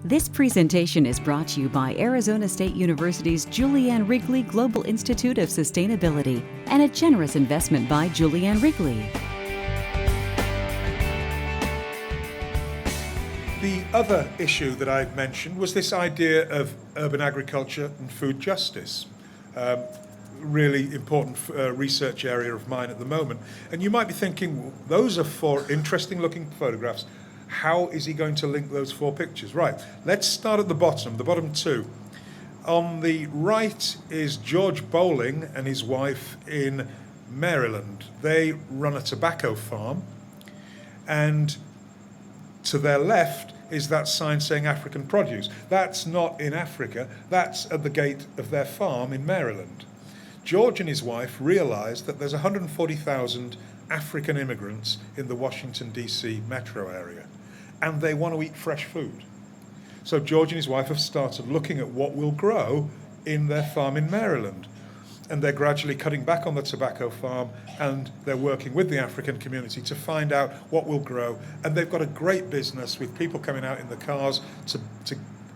This presentation is brought to you by Arizona State University's Julian Wrigley Global Institute of Sustainability and a generous investment by Julian Wrigley. The other issue that I've mentioned was this idea of urban agriculture and food justice. Really important research area of mine at the moment. And you might be thinking, those are four interesting looking photographs. How is he going to link those four pictures? Right, let's start at the bottom two. On the right is George Bowling and his wife in Maryland. They run a tobacco farm, and to their left is that sign saying African produce. That's not in Africa, that's at the gate of their farm in Maryland. George and his wife realized that there's 140,000 African immigrants in the Washington, D.C. metro area, and they want to eat fresh food. So George and his wife have started looking at what will grow in their farm in Maryland. And they're gradually cutting back on the tobacco farm, and they're working with the African community to find out what will grow. And they've got a great business with people coming out in the cars to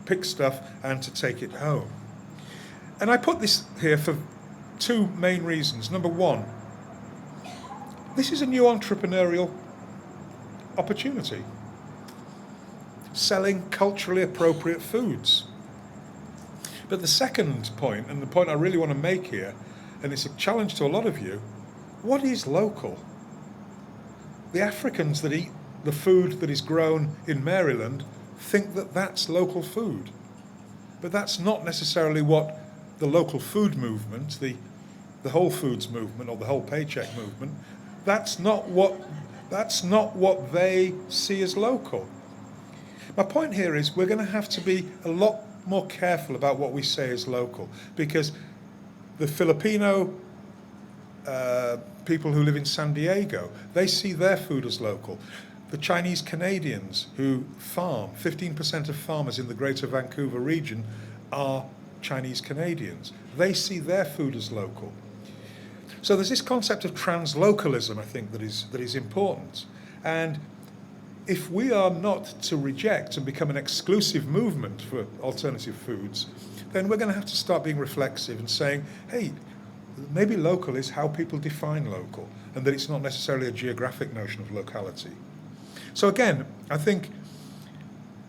pick stuff and to take it home. And I put this here for two main reasons. Number one, this is a new entrepreneurial opportunity. Selling culturally appropriate foods. But the second point, and the point I really want to make here, and it's a challenge to a lot of you, what is local? The Africans that eat the food that is grown in Maryland think that that's local food. But that's not necessarily what the local food movement, the Whole Foods movement or the Whole Paycheck movement, that's not what they see as local. My point here is we're going to have to be a lot more careful about what we say is local, because the Filipino people who live in San Diego, they see their food as local. The Chinese Canadians who farm, 15% of farmers in the Greater Vancouver region are Chinese Canadians. They see their food as local. So there's this concept of trans-localism, I think, that is important. And if we are not to reject and become an exclusive movement for alternative foods, then we're going to have to start being reflexive and saying, hey, maybe local is how people define local, and that it's not necessarily a geographic notion of locality. So again, I think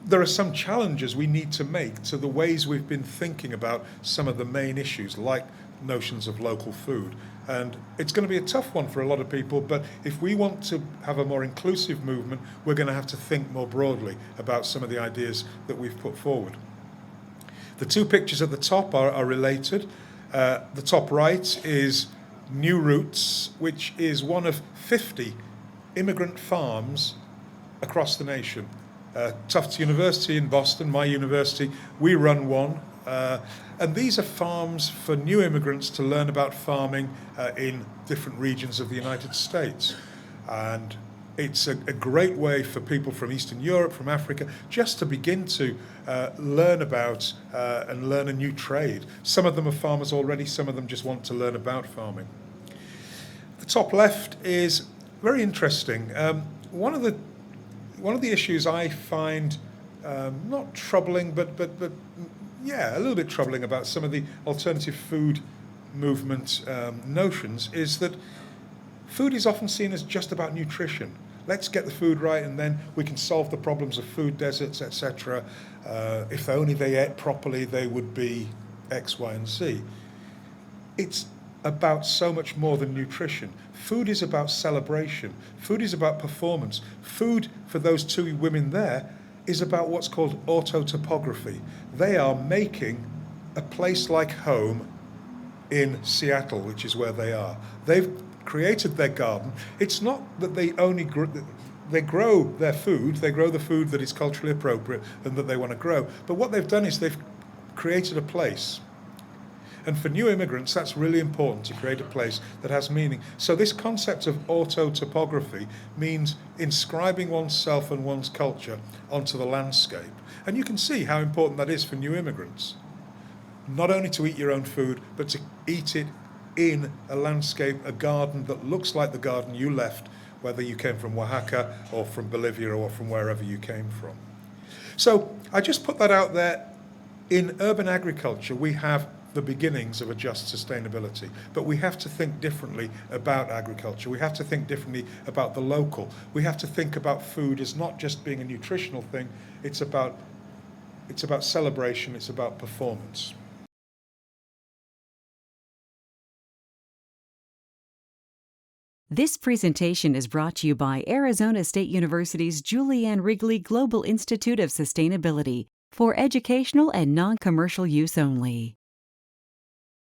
there are some challenges we need to make to the ways we've been thinking about some of the main issues, like notions of local food. And it's going to be a tough one for a lot of people, but if we want to have a more inclusive movement, we're going to have to think more broadly about some of the ideas that we've put forward. The two pictures at the top are related. The top right is New Roots, which is one of 50 immigrant farms across the nation. Tufts University in Boston, my university, we run one. And these are farms for new immigrants to learn about farming in different regions of the United States. And it's a great way for people from Eastern Europe, from Africa, just to begin to learn about and learn a new trade. Some of them are farmers already, some of them just want to learn about farming. The top left is very interesting. One of the issues I find not troubling, but a little bit troubling about some of the alternative food movement notions is that food is often seen as just about nutrition. Let's get the food right and then we can solve the problems of food deserts, etc. If only they ate properly, they would be X, Y, and Z. It's about so much more than nutrition. Food is about celebration. Food is about performance. Food, for those two women there, is about what's called auto-typography. They are making a place like home in Seattle, which is where they are. They've created their garden. It's not that they only they grow their food, they grow the food that is culturally appropriate and that they want to grow. But what they've done is they've created a place. And for new immigrants, that's really important, to create a place that has meaning. So this concept of auto-typography means inscribing oneself and one's culture onto the landscape. And you can see how important that is for new immigrants. Not only to eat your own food, but to eat it in a landscape, a garden that looks like the garden you left, whether you came from Oaxaca or from Bolivia or from wherever you came from. So I just put that out there. In urban agriculture, we have the beginnings of a just sustainability, but we have to think differently about agriculture. We have to think differently about the local. We have to think about food as not just being a nutritional thing. It's about celebration. It's about performance. This presentation is brought to you by Arizona State University's Julian Wrigley Global Institute of Sustainability for educational and non-commercial use only.